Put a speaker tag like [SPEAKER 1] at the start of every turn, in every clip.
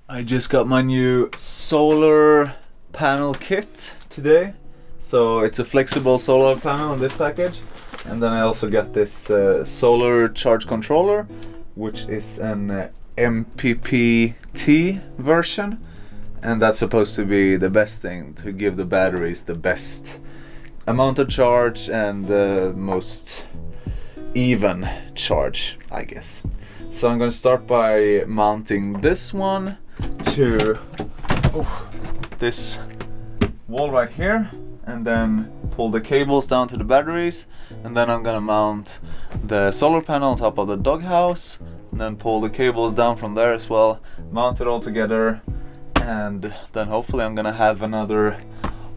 [SPEAKER 1] I just got my new solar panel kit today. So it's a flexible solar panel in this package. And then I also got this solar charge controller, which is an MPPT version. And that's supposed to be the best thing, to give the batteries the best amount of charge and the most even charge, I guess. So I'm going to start by mounting this one to this wall right here, and then pull the cables down to the batteries, and then I'm gonna mount the solar panel on top of the doghouse, and then pull the cables down from there as well, mount it all together, and then hopefully I'm gonna have another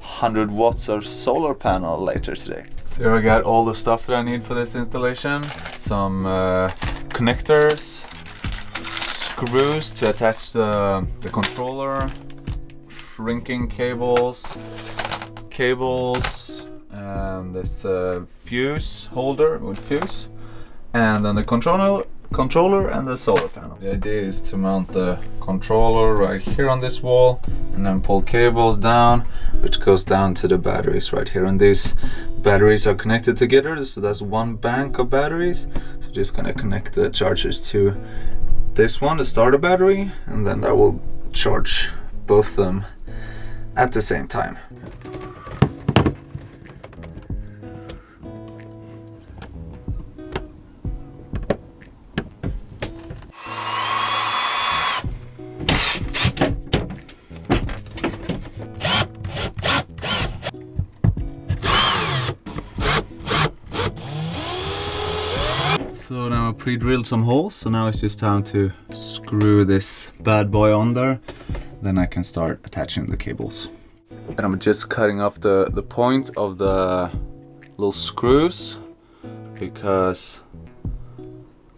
[SPEAKER 1] 100 watts of solar panel later today. So here I got all the stuff that I need for this installation. Some connectors, screws to attach the controller, shrinking cables, this fuse holder with fuse, and then the controller and the solar panel. The idea is to mount the controller right here on this wall and then pull cables down, which goes down to the batteries right here, and these batteries are connected together, so that's one bank of batteries. So just gonna connect the chargers to this one, the starter battery, and then that will charge both of them at the same time. So now I pre-drilled some holes, so now it's just time to screw this bad boy on there. Then I can start attaching the cables. And I'm just cutting off the point of the little screws, because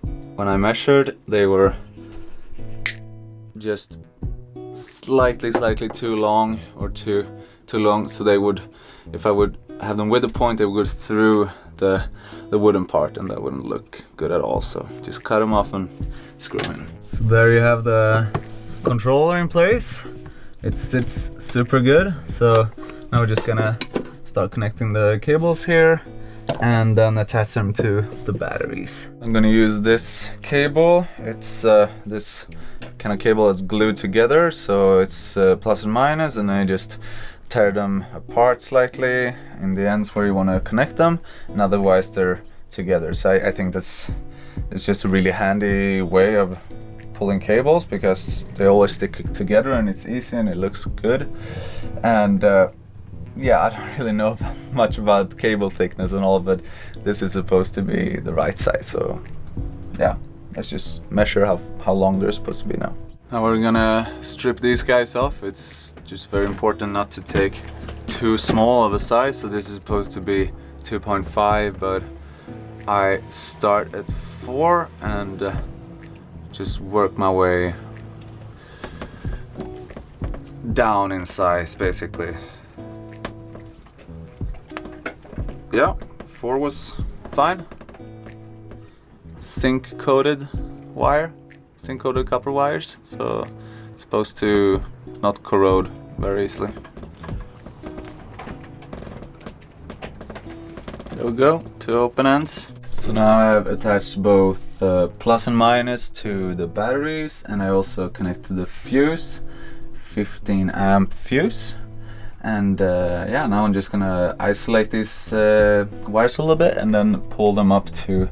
[SPEAKER 1] when I measured they were just slightly too long, or too long, so they would, if I would have them with the point, they would go through the wooden part, and that wouldn't look good at all. So just cut them off and screw them in. So there you have the controller in place. It sits super good. So now we're just gonna start connecting the cables here and then attach them to the batteries. I'm gonna use this cable. It's this kind of cable that's glued together, so it's plus and minus, and I just tear them apart slightly in the ends where you want to connect them, and otherwise they're together. So I think it's just a really handy way of pulling cables, because they always stick together and it's easy and it looks good. And yeah, I don't really know much about cable thickness and all, but this is supposed to be the right size. So yeah, let's just measure how long they're supposed to be now. Now we're gonna strip these guys off. It's just very important not to take too small of a size. So this is supposed to be 2.5, but I start at 4 and just work my way down in size, basically. Yeah, 4 was fine. Zinc coated copper wires, so it's supposed to not corrode very easily. There we go, 2 open ends. So now I have attached both plus and minus to the batteries, and I also connected the fuse, 15 amp fuse. And yeah, now I'm just gonna isolate these wires a little bit and then pull them up to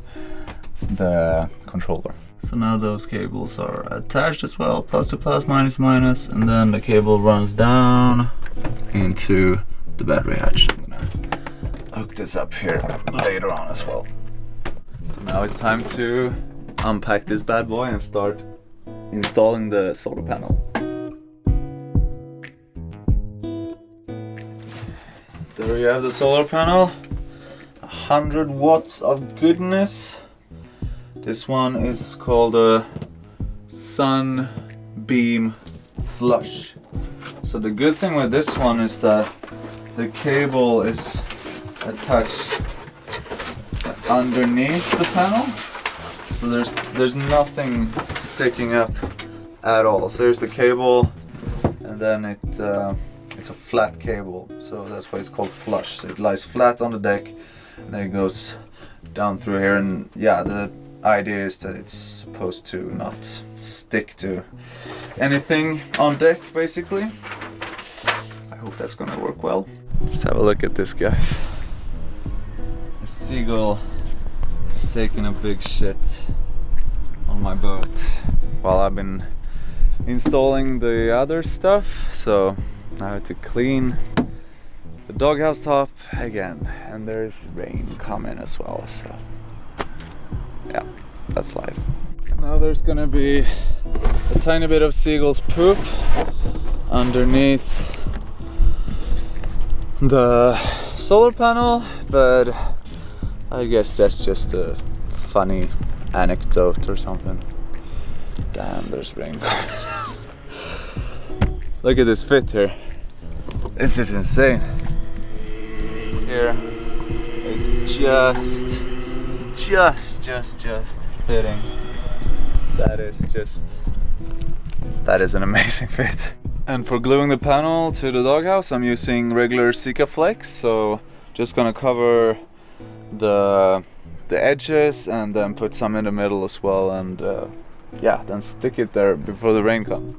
[SPEAKER 1] the controller. So now those cables are attached as well, plus to plus, minus to minus, and then the cable runs down into the battery hatch. I'm gonna hook this up here later on as well. So now it's time to unpack this bad boy and start installing the solar panel. There you have the solar panel, 100 watts of goodness. This one is called a Sunbeam Flush. So the good thing with this one is that the cable is attached underneath the panel, so there's nothing sticking up at all. So here's the cable, and then it's a flat cable, so that's why it's called flush. So it lies flat on the deck, and then it goes down through here. And yeah, the idea is that it's supposed to not stick to anything on deck, basically. I hope that's gonna work well. Just have a look at this, guys. A seagull is taking a big shit on my boat while I've been installing the other stuff. So now I have to clean the doghouse top again, and there's rain coming as well. So yeah, that's life. Now there's gonna be a tiny bit of seagull's poop underneath the solar panel, but I guess that's just a funny anecdote or something. Damn, there's rain coming. Look at this fit here. This is insane. Here, it's just fitting. That is an amazing fit. And for gluing the panel to the doghouse, I'm using regular Sikaflex. So just gonna cover the edges and then put some in the middle as well, and yeah, then stick it there before the rain comes.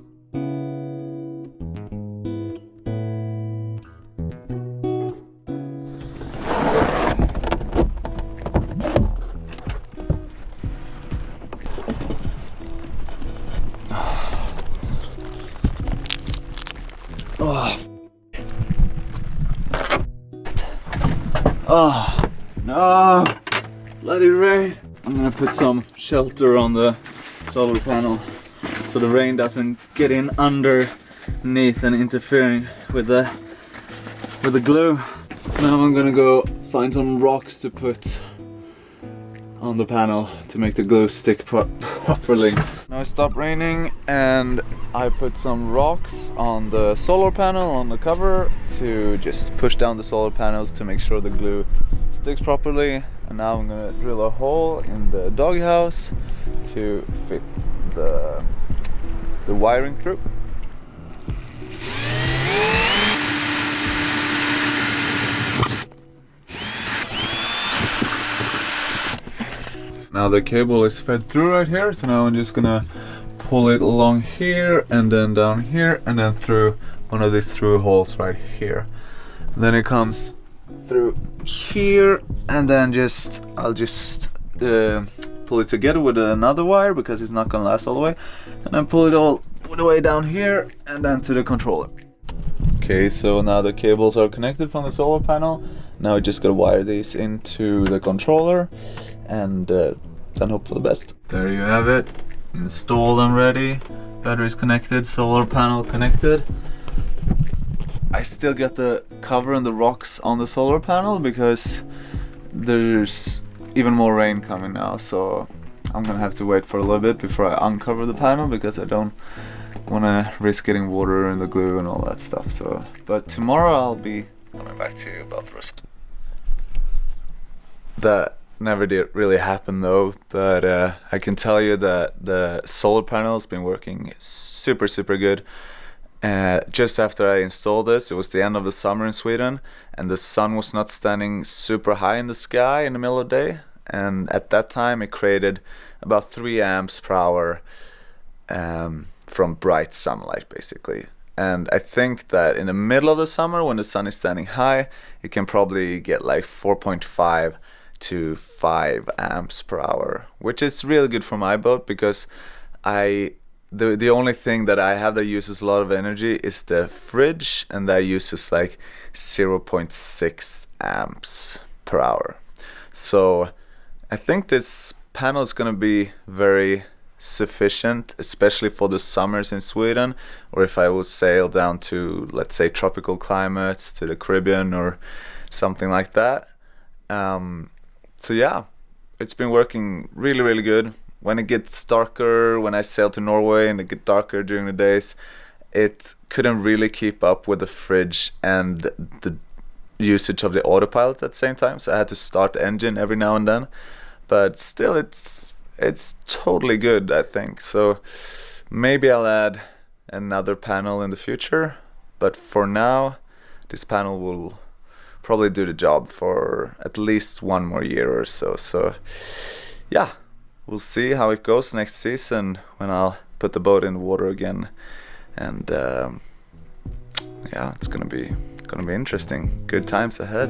[SPEAKER 1] Oh no, bloody rain. I'm gonna put some shelter on the solar panel so the rain doesn't get in underneath and interfering with the glue. Now I'm gonna go find some rocks to put on the panel to make the glue stick properly. Now it stopped raining and I put some rocks on the solar panel on the cover to just push down the solar panels to make sure the glue sticks properly. And now I'm gonna drill a hole in the doghouse to fit the wiring through. Now the cable is fed through right here, so now I'm just gonna pull it along here and then down here and then through one of these through holes right here. And then it comes through here, and then I'll just pull it together with another wire because it's not gonna last all the way, and then pull it all the way down here and then to the controller. Okay, so now the cables are connected from the solar panel. Now I just gotta wire these into the controller and then hope for the best. There you have it, installed and ready. Batteries connected, solar panel connected. I still get the cover and the rocks on the solar panel because there's even more rain coming now, so I'm gonna have to wait for a little bit before I uncover the panel because I don't want to risk getting water in the glue and all that stuff. So, but tomorrow I'll be coming back to you about the rest. That never did really happen though, but I can tell you that the solar panel has been working super good. Just after I installed this, it was the end of the summer in Sweden, and the sun was not standing super high in the sky in the middle of the day, and at that time it created about 3 amps per hour from bright sunlight basically. And I think that in the middle of the summer when the sun is standing high, it can probably get like 4.5 to 5 amps per hour, which is really good for my boat because the only thing that I have that uses a lot of energy is the fridge, and that uses like 0.6 amps per hour. So I think this panel is gonna be very sufficient, especially for the summers in Sweden, or if I will sail down to, let's say, tropical climates, to the Caribbean or something like that. So yeah, it's been working really good. When it gets darker, when I sail to Norway and it gets darker during the days, it couldn't really keep up with the fridge and the usage of the autopilot at the same time, so I had to start the engine every now and then. But still, it's totally good, I think. So Maybe I'll add another panel in the future, but for now this panel will probably do the job for at least 1 more year or so. So yeah, we'll see how it goes next season when I'll put the boat in the water again, and yeah, it's gonna be interesting. Good times ahead.